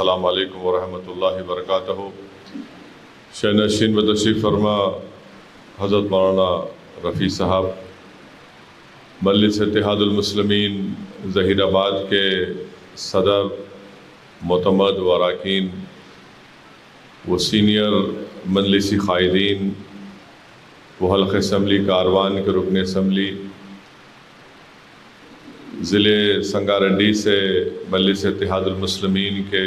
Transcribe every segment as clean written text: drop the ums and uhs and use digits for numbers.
السلام علیکم ورحمۃ اللہ وبرکاتہ۔ شینشین و تشریف فرما حضرت مولانا رفیع صاحب، مجلس اتحاد المسلمین ظہیر آباد کے صدر، معتمد و اراکین و سینئر مجلسی قائدین و حلقہ اسمبلی کاروان کے رکن اسمبلی، ضلع سنگاریڈی سے مجلس اتحاد المسلمین کے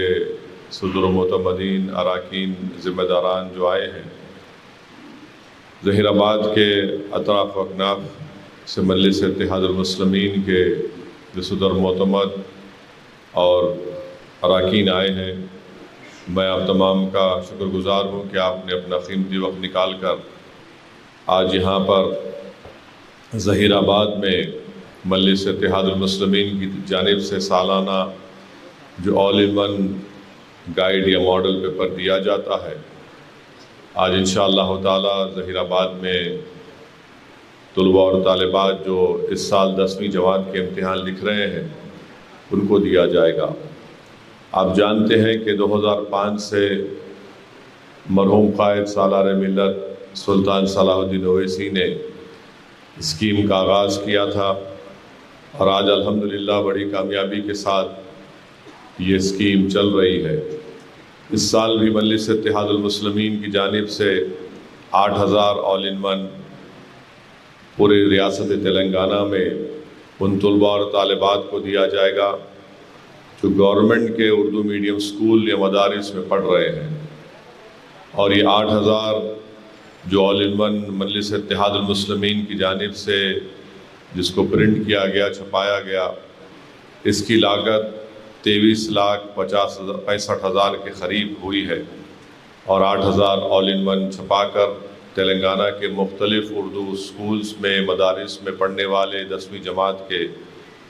صدر و معتمدین، اراکین، ذمہ داران جو آئے ہیں، ظہیر آباد کے اطراف و اکناف سے مجلس اتحاد المسلمین کے جو صدر معتمد اور اراکین آئے ہیں، میں آپ تمام کا شکر گزار ہوں کہ آپ نے اپنا قیمتی وقت نکال کر آج یہاں پر ظہیر آباد میں مجلس اتحاد المسلمین کی جانب سے سالانہ جو آل ان ون گائیڈ یا ماڈل پیپر دیا جاتا ہے، آج انشاءاللہ تعالی ظہیر آباد میں طلباء اور طالبات جو اس سال 10ویں جماعت کے امتحان لکھ رہے ہیں ان کو دیا جائے گا۔ آپ جانتے ہیں کہ 2005 سے مرحوم قائد سالار ملت سلطان صلاح الدین اویسی نے اسکیم کا آغاز کیا تھا، اور آج الحمدللہ بڑی کامیابی کے ساتھ یہ اسکیم چل رہی ہے۔ اس سال بھی مجلس اتحاد المسلمین کی جانب سے 8000 آل ان ون پورے ریاست تلنگانہ میں ان طلباء اور طالبات کو دیا جائے گا جو گورنمنٹ کے اردو میڈیم سکول یا مدارس میں پڑھ رہے ہیں، اور یہ 8000 جو آل ان ون مجلس اتحاد المسلمین کی جانب سے جس کو پرنٹ کیا گیا، چھپایا گیا، اس کی لاگت 23,65,000 کے قریب ہوئی ہے، اور 8000 آل ان ون چھپا کر تلنگانہ کے مختلف اردو سکولز میں، مدارس میں پڑھنے والے 10ویں جماعت کے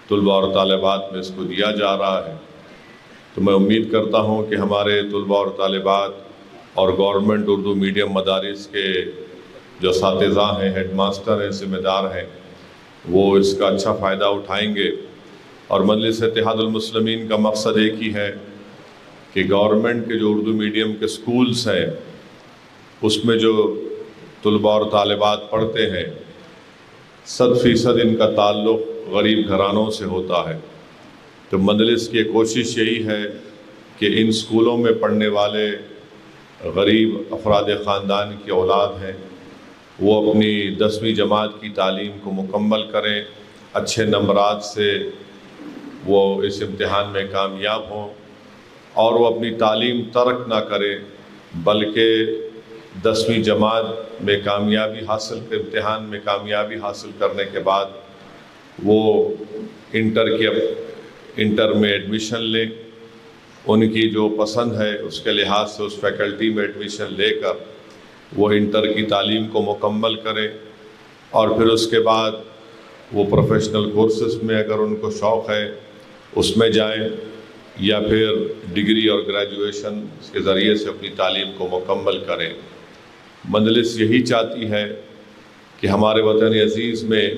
طلباء اور طالبات میں اس کو دیا جا رہا ہے۔ تو میں امید کرتا ہوں کہ ہمارے طلباء اور طالبات اور گورنمنٹ اردو میڈیم مدارس کے جو اساتذہ ہیں، ہیڈ ماسٹر ہیں، ذمہ دار ہیں، وہ اس کا اچھا فائدہ اٹھائیں گے۔ اور مجلس اتحاد المسلمین کا مقصد ایک ہی ہے کہ گورنمنٹ کے جو اردو میڈیم کے سکولز ہیں اس میں جو طلباء اور طالبات پڑھتے ہیں 100% ان کا تعلق غریب گھرانوں سے ہوتا ہے۔ تو مجلس کی کوشش یہی ہے کہ ان سکولوں میں پڑھنے والے غریب افراد خاندان کی اولاد ہیں وہ اپنی 10ویں جماعت کی تعلیم کو مکمل کریں، اچھے نمبرات سے وہ اس امتحان میں کامیاب ہوں، اور وہ اپنی تعلیم ترک نہ کریں، بلکہ 10ویں جماعت میں کامیابی حاصل کر امتحان میں کامیابی حاصل کرنے کے بعد وہ انٹر میں ایڈمیشن لیں، ان کی جو پسند ہے اس کے لحاظ سے اس فیکلٹی میں ایڈمیشن لے کر وہ انٹر کی تعلیم کو مکمل کریں، اور پھر اس کے بعد وہ پروفیشنل کورسز میں اگر ان کو شوق ہے اس میں جائیں، یا پھر ڈگری اور گریجویشن کے ذریعے سے اپنی تعلیم کو مکمل کریں۔ مجلس یہی چاہتی ہے کہ ہمارے وطن عزیز میں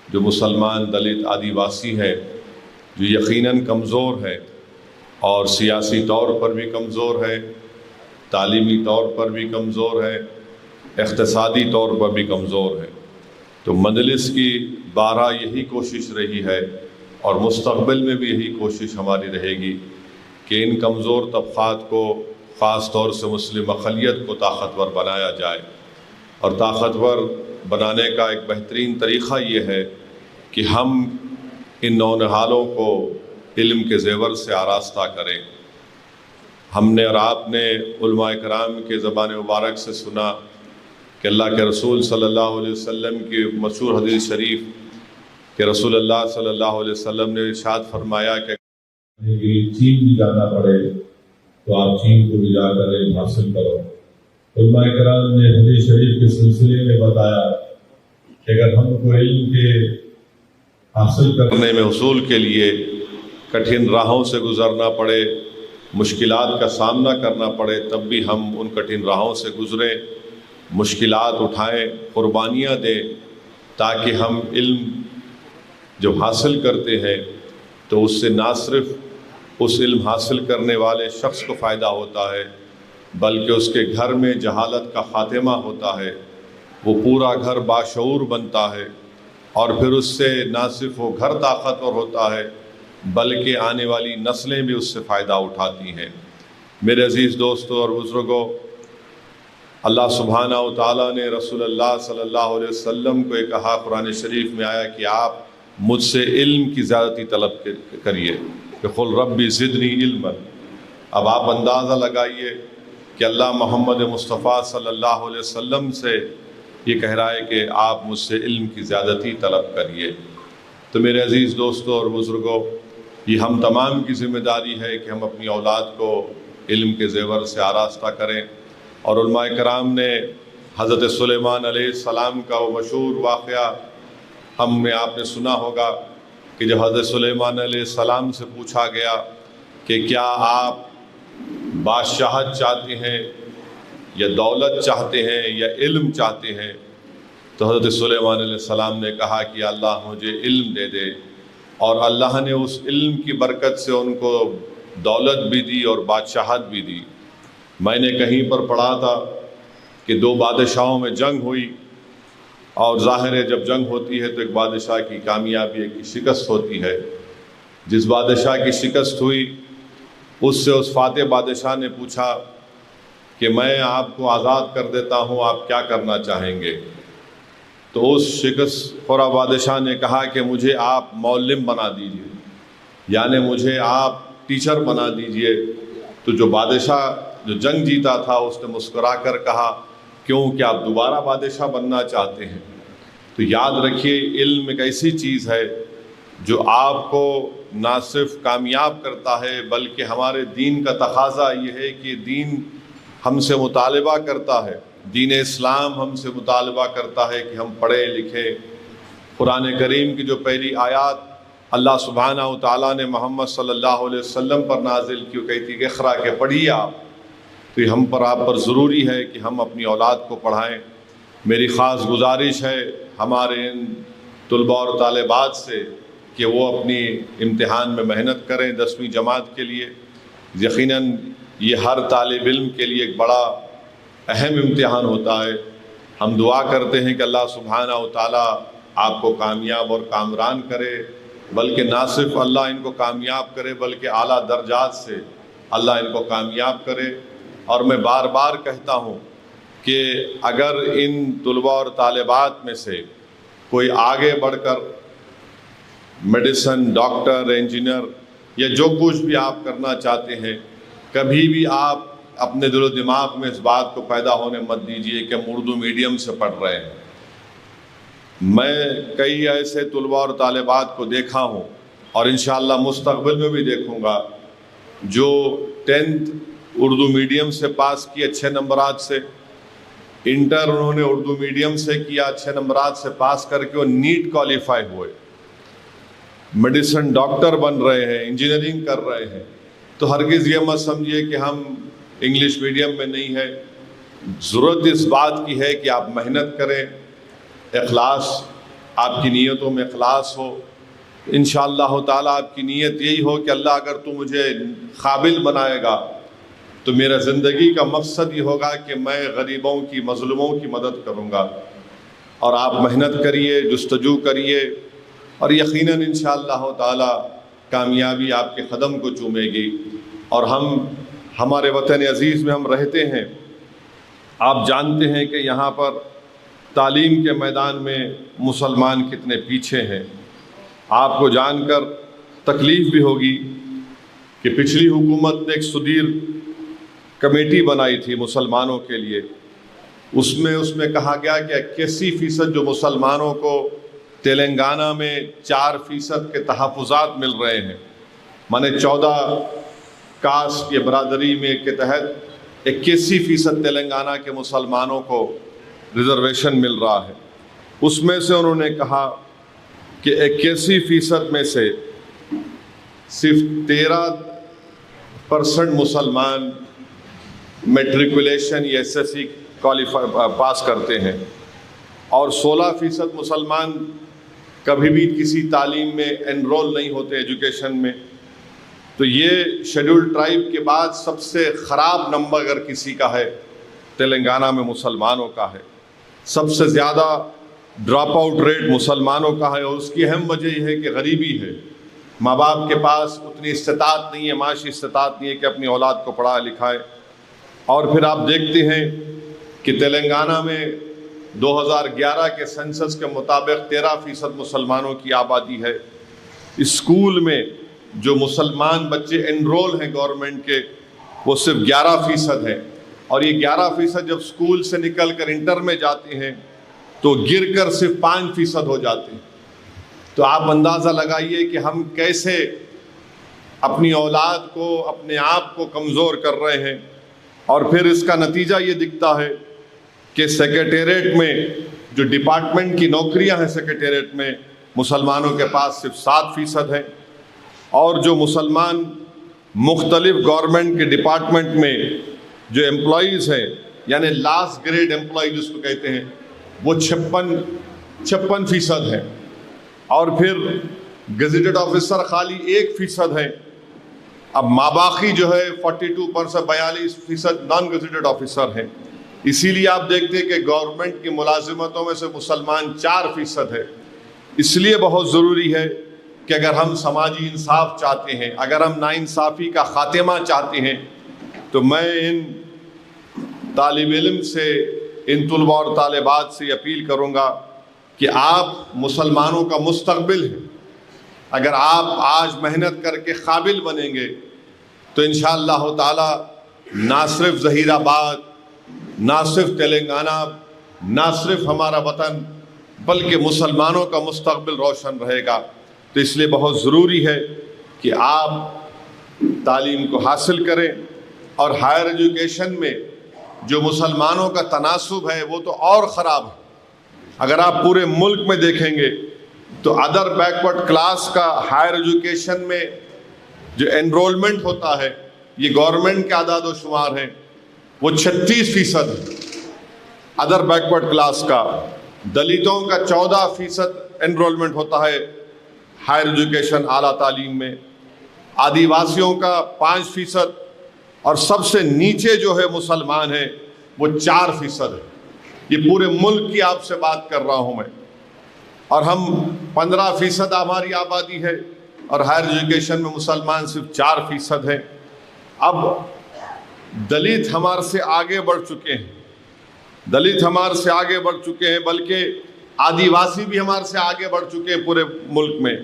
جو مسلمان، دلت، آدیواسی ہیں جو یقیناً کمزور ہیں اور سیاسی طور پر بھی کمزور ہیں، تعلیمی طور پر بھی کمزور ہے، اقتصادی طور پر بھی کمزور ہے، تو مجلس کی بارہا یہی کوشش رہی ہے اور مستقبل میں بھی یہی کوشش ہماری رہے گی کہ ان کمزور طبقات کو، خاص طور سے مسلم اقلیت کو طاقتور بنایا جائے، اور طاقتور بنانے کا ایک بہترین طریقہ یہ ہے کہ ہم ان نونہالوں کو علم کے زیور سے آراستہ کریں۔ ہم نے اور آپ نے علماء کرام کے زبان مبارک سے سنا کہ اللہ کے رسول صلی اللہ علیہ وسلم کی مشہور حدیث شریف کہ رسول اللہ صلی اللہ علیہ وسلم نے ارشاد فرمایا کہ چین بھی جانا پڑے تو آپ چین کو بھی جا کر علم حاصل کرو۔ علماء کرام نے حدیث شریف کے سلسلے میں بتایا کہ اگر ہم کو علم کے حاصل کرنے میں حصول کے لیے کٹھن راہوں سے گزرنا پڑے، مشکلات کا سامنا کرنا پڑے، تب بھی ہم ان کٹھن راہوں سے گزریں، مشکلات اٹھائیں، قربانیاں دیں، تاکہ ہم علم جو حاصل کرتے ہیں تو اس سے نہ صرف اس علم حاصل کرنے والے شخص کو فائدہ ہوتا ہے بلکہ اس کے گھر میں جہالت کا خاتمہ ہوتا ہے، وہ پورا گھر باشعور بنتا ہے، اور پھر اس سے نہ صرف وہ گھر طاقتور ہوتا ہے بلکہ آنے والی نسلیں بھی اس سے فائدہ اٹھاتی ہیں۔ میرے عزیز دوستوں اور بزرگوں، اللہ سبحانہ و تعالیٰ نے رسول اللہ صلی اللہ علیہ وسلم کو یہ کہا، قرآن شریف میں آیا کہ آپ مجھ سے علم کی زیادتی طلب کریے، کہ قل ربی زدنی علما۔ اب آپ اندازہ لگائیے کہ اللہ محمد مصطفیٰ صلی اللہ علیہ وسلم سے یہ کہہ رہا ہے کہ آپ مجھ سے علم کی زیادتی طلب کریے۔ تو میرے عزیز دوستوں اور بزرگوں، یہ ہم تمام کی ذمہ داری ہے کہ ہم اپنی اولاد کو علم کے زیور سے آراستہ کریں۔ اور علماء کرام نے حضرت سلیمان علیہ السلام کا وہ مشہور واقعہ آپ نے سنا ہوگا کہ جب حضرت سلیمان علیہ السلام سے پوچھا گیا کہ کیا آپ بادشاہت چاہتے ہیں یا دولت چاہتے ہیں یا علم چاہتے ہیں، تو حضرت سلیمان علیہ السلام نے کہا کہ اللہ مجھے علم دے دے، اور اللہ نے اس علم کی برکت سے ان کو دولت بھی دی اور بادشاہت بھی دی۔ میں نے کہیں پر پڑھا تھا کہ دو بادشاہوں میں جنگ ہوئی، اور ظاہر ہے جب جنگ ہوتی ہے تو ایک بادشاہ کی کامیابی ایک کی شکست ہوتی ہے۔ جس بادشاہ کی شکست ہوئی اس سے اس فاتح بادشاہ نے پوچھا کہ میں آپ کو آزاد کر دیتا ہوں، آپ کیا کرنا چاہیں گے؟ تو اس شکست خوردہ بادشاہ نے کہا کہ مجھے آپ معلم بنا دیجئے، یعنی مجھے آپ ٹیچر بنا دیجئے۔ تو جو بادشاہ جو جنگ جیتا تھا اس نے مسکرا کر کہا کیوں، کہ آپ دوبارہ بادشاہ بننا چاہتے ہیں؟ تو یاد رکھیے، علم ایک ایسی چیز ہے جو آپ کو نہ صرف کامیاب کرتا ہے بلکہ ہمارے دین کا تقاضا یہ ہے کہ دین ہم سے مطالبہ کرتا ہے، دین اسلام ہم سے مطالبہ کرتا ہے کہ ہم پڑھیں لکھیں۔ قرآن کریم کی جو پہلی آیات اللہ سبحانہ و تعالیٰ نے محمد صلی اللہ علیہ وسلم پر نازل کی، وہ کہتی کہ اقرا، کہ پڑھیے آپ، تو یہ ہم پر آپ پر ضروری ہے کہ ہم اپنی اولاد کو پڑھائیں۔ میری خاص گزارش ہے ہمارے ان طلباء اور طالبات سے کہ وہ اپنی امتحان میں محنت کریں 10ویں جماعت کے لیے۔ یقیناً یہ ہر طالب علم کے لیے ایک بڑا اہم امتحان ہوتا ہے۔ ہم دعا کرتے ہیں کہ اللہ سبحانہ و تعالیٰ آپ کو کامیاب اور کامران کرے، بلکہ نہ صرف اللہ ان کو کامیاب کرے بلکہ اعلیٰ درجات سے اللہ ان کو کامیاب کرے۔ اور میں بار بار کہتا ہوں کہ اگر ان طلباء اور طالبات میں سے کوئی آگے بڑھ کر میڈیسن، ڈاکٹر، انجینئر یا جو کچھ بھی آپ کرنا چاہتے ہیں، کبھی بھی آپ اپنے دل و دماغ میں اس بات کو پیدا ہونے مت دیجیے کہ ہم اردو میڈیم سے پڑھ رہے ہیں۔ میں کئی ایسے طلباء اور طالبات کو دیکھا ہوں اور انشاءاللہ مستقبل میں بھی دیکھوں گا جو 10th اردو میڈیم سے پاس کی اچھے نمبرات سے، انٹر انہوں نے اردو میڈیم سے کیا، اچھے نمبرات سے پاس کر کے وہ نیٹ کوالیفائی ہوئے، میڈیسن ڈاکٹر بن رہے ہیں، انجینئرنگ کر رہے ہیں۔ تو ہرگز یہ مت سمجھیے کہ ہم انگلش میڈیم میں نہیں ہے۔ ضرورت اس بات کی ہے کہ آپ محنت کریں، اخلاص، آپ کی نیتوں میں اخلاص ہو۔ انشاءاللہ تعالیٰ آپ کی نیت یہی ہو کہ اللہ اگر تو مجھے قابل بنائے گا تو میرا زندگی کا مقصد یہ ہوگا کہ میں غریبوں کی، مظلوموں کی مدد کروں گا۔ اور آپ محنت کریے، جستجو کریے، اور یقیناً انشاءاللہ تعالیٰ کامیابی آپ کے قدم کو چومے گی۔ اور ہمارے وطن عزیز میں ہم رہتے ہیں، آپ جانتے ہیں کہ یہاں پر تعلیم کے میدان میں مسلمان کتنے پیچھے ہیں۔ آپ کو جان کر تکلیف بھی ہوگی کہ پچھلی حکومت نے ایک سدیر کمیٹی بنائی تھی مسلمانوں کے لیے، اس میں کہا گیا کہ 81% جو مسلمانوں کو تلنگانہ میں 4% کے تحفظات مل رہے ہیں، مانے 14 کاسٹ یا برادری میں کے تحت 81% تلنگانہ کے مسلمانوں کو ریزرویشن مل رہا ہے۔ اس میں سے انہوں نے کہا کہ 81% میں سے صرف 13% مسلمان میٹریکولیشن یا SSC پاس کرتے ہیں، اور 16% مسلمان کبھی بھی کسی تعلیم میں انرول نہیں ہوتے ایجوکیشن میں۔ تو یہ شیڈول ٹرائب کے بعد سب سے خراب نمبر اگر کسی کا ہے تلنگانہ میں مسلمانوں کا ہے، سب سے زیادہ ڈراپ آؤٹ ریٹ مسلمانوں کا ہے، اور اس کی اہم وجہ یہ ہے کہ غریبی ہے، ماں باپ کے پاس اتنی استطاعت نہیں ہے، معاشی استطاعت نہیں ہے کہ اپنی اولاد کو پڑھائے لکھائے۔ اور پھر آپ دیکھتے ہیں کہ تلنگانہ میں 2011 کے سنسس کے مطابق 13% مسلمانوں کی آبادی ہے۔ اسکول میں جو مسلمان بچے انرول ہیں گورنمنٹ کے وہ صرف 11% ہیں، اور یہ 11% جب اسکول سے نکل کر انٹر میں جاتے ہیں تو گر کر صرف 5% ہو جاتے ہیں۔ تو آپ اندازہ لگائیے کہ ہم کیسے اپنی اولاد کو، اپنے آپ کو کمزور کر رہے ہیں۔ اور پھر اس کا نتیجہ یہ دکھتا ہے کہ سیکریٹریٹ میں جو ڈپارٹمنٹ کی نوکریاں ہیں سیکریٹریٹ میں مسلمانوں کے پاس صرف 7% ہیں، اور جو مسلمان مختلف گورنمنٹ کے ڈپارٹمنٹ میں جو امپلائیز ہیں، یعنی لاسٹ گریڈ امپلائی جس کو کہتے ہیں، وہ 56% ہیں، اور پھر گزیٹڈ آفیسر خالی 1% ہیں۔ اب ماباقی جو ہے 42% نان گزیٹڈ آفیسر ہیں۔ اسی لیے آپ دیکھتے ہیں کہ گورنمنٹ کی ملازمتوں میں سے مسلمان 4% ہے۔ اس لیے بہت ضروری ہے کہ اگر ہم سماجی انصاف چاہتے ہیں، اگر ہم ناانصافی کا خاتمہ چاہتے ہیں، تو میں ان طالب علم سے، ان طلباء اور طالبات سے اپیل کروں گا کہ آپ مسلمانوں کا مستقبل ہیں۔ اگر آپ آج محنت کر کے قابل بنیں گے تو انشاءاللہ تعالی نہ صرف ظہیر آباد، نہ صرف تلنگانہ، نہ صرف ہمارا وطن، بلکہ مسلمانوں کا مستقبل روشن رہے گا۔ تو اس لیے بہت ضروری ہے کہ آپ تعلیم کو حاصل کریں، اور ہائر ایجوکیشن میں جو مسلمانوں کا تناسب ہے وہ تو اور خراب ہے۔ اگر آپ پورے ملک میں دیکھیں گے تو ادر بیکورڈ کلاس کا ہائر ایجوکیشن میں جو انرولمنٹ ہوتا ہے، یہ گورنمنٹ کے اعداد و شمار ہیں، وہ 36% ہے ادر بیکورڈ کلاس کا۔ دلتوں کا 14% انرولمنٹ ہوتا ہے ہائر ایجوکیشن اعلیٰ تعلیم میں، آدیواسیوں کا 5%، اور سب سے نیچے جو ہے مسلمان ہیں وہ 4% ہے۔ یہ پورے ملک کی آپ سے بات کر رہا ہوں میں، اور ہم 15% ہماری آبادی ہے، اور ہائر ایجوکیشن میں مسلمان صرف 4% ہیں۔ اب دلت ہمارے سے آگے بڑھ چکے ہیں، دلت ہمارے سے آگے بڑھ چکے ہیں، بلکہ آدیواسی بھی ہمارے سے آگے بڑھ چکے ہیں پورے ملک میں۔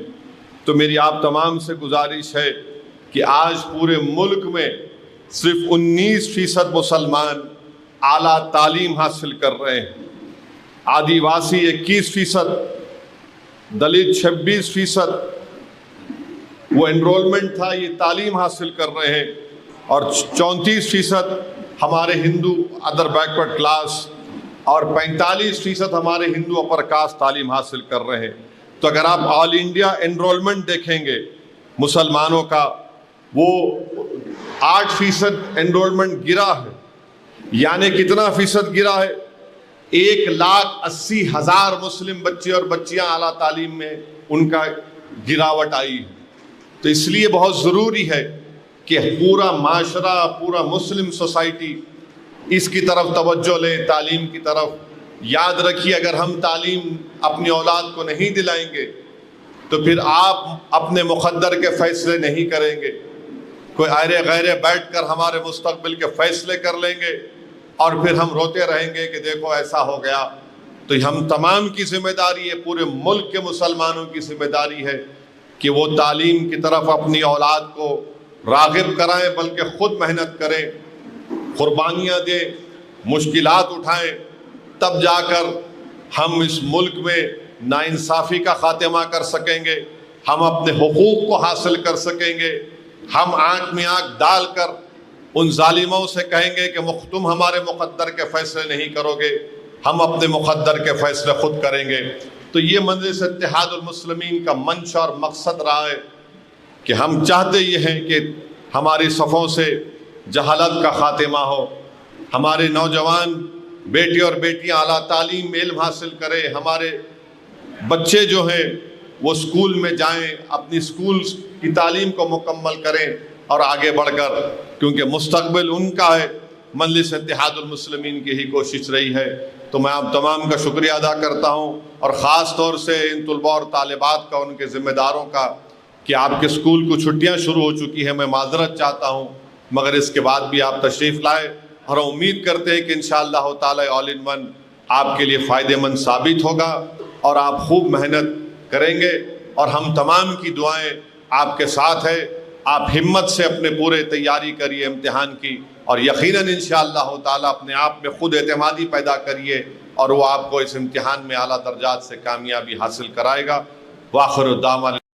تو میری آپ تمام سے گزارش ہے کہ آج پورے ملک میں صرف 19% مسلمان اعلیٰ تعلیم حاصل کر رہے ہیں، آدیواسی 21%، دلت 26%، وہ انرولمنٹ تھا، یہ تعلیم حاصل کر رہے ہیں، اور 34% ہمارے ہندو ادر بیکورڈ کلاس، اور 45% ہمارے ہندو اپر کاسٹ تعلیم حاصل کر رہے ہیں۔ تو اگر آپ آل انڈیا انرولمنٹ دیکھیں گے مسلمانوں کا، وہ 8% انرولمنٹ گرا ہے۔ یعنی کتنا فیصد گرا ہے؟ 1,80,000 مسلم بچے اور بچیاں اعلیٰ تعلیم میں ان کا گراوٹ آئی ہے۔ تو اس لیے بہت ضروری ہے کہ پورا معاشرہ، پورا مسلم سوسائٹی اس کی طرف توجہ لے، تعلیم کی طرف۔ یاد رکھیے، اگر ہم تعلیم اپنی اولاد کو نہیں دلائیں گے تو پھر آپ اپنے مقدر کے فیصلے نہیں کریں گے، کوئی ایرے غیرے بیٹھ کر ہمارے مستقبل کے فیصلے کر لیں گے، اور پھر ہم روتے رہیں گے کہ دیکھو ایسا ہو گیا۔ تو ہم تمام کی ذمہ داری ہے، پورے ملک کے مسلمانوں کی ذمہ داری ہے کہ وہ تعلیم کی طرف اپنی اولاد کو راغب کرائیں، بلکہ خود محنت کریں، قربانیاں دیں، مشکلات اٹھائیں، تب جا کر ہم اس ملک میں ناانصافی کا خاتمہ کر سکیں گے، ہم اپنے حقوق کو حاصل کر سکیں گے، ہم آنکھ میں آنکھ ڈال کر ان ظالموں سے کہیں گے کہ تم ہمارے مقدر کے فیصلے نہیں کرو گے، ہم اپنے مقدر کے فیصلے خود کریں گے۔ تو یہ مجلس اتحاد المسلمین کا منشا اور مقصد رہا ہے کہ ہم چاہتے یہ ہیں کہ ہماری صفوں سے جہالت کا خاتمہ ہو، ہمارے نوجوان بیٹے اور بیٹیاں اعلیٰ تعلیم میں علم حاصل کریں، ہمارے بچے جو ہیں وہ اسکول میں جائیں، اپنی اسکول کی تعلیم کو مکمل کریں اور آگے بڑھ کر، کیونکہ مستقبل ان کا ہے، مجلس اتحاد المسلمین کی ہی کوشش رہی ہے۔ تو میں آپ تمام کا شکریہ ادا کرتا ہوں، اور خاص طور سے ان طلباء اور طالبات کا، ان کے ذمہ داروں کا، کہ آپ کے اسکول کو چھٹیاں شروع ہو چکی ہیں، میں معذرت چاہتا ہوں، مگر اس کے بعد بھی آپ تشریف لائے، اور امید کرتے ہیں کہ انشاءاللہ تعالی آل ان ون آپ کے لیے فائدہ مند ثابت ہوگا، اور آپ خوب محنت کریں گے، اور ہم تمام کی دعائیں آپ کے ساتھ ہے۔ آپ ہمت سے اپنے پورے تیاری کریے امتحان کی، اور یقیناً انشاءاللہ تعالی اپنے آپ میں خود اعتمادی پیدا کریے، اور وہ آپ کو اس امتحان میں اعلیٰ درجات سے کامیابی حاصل کرائے گا۔ وآخر الدعوانا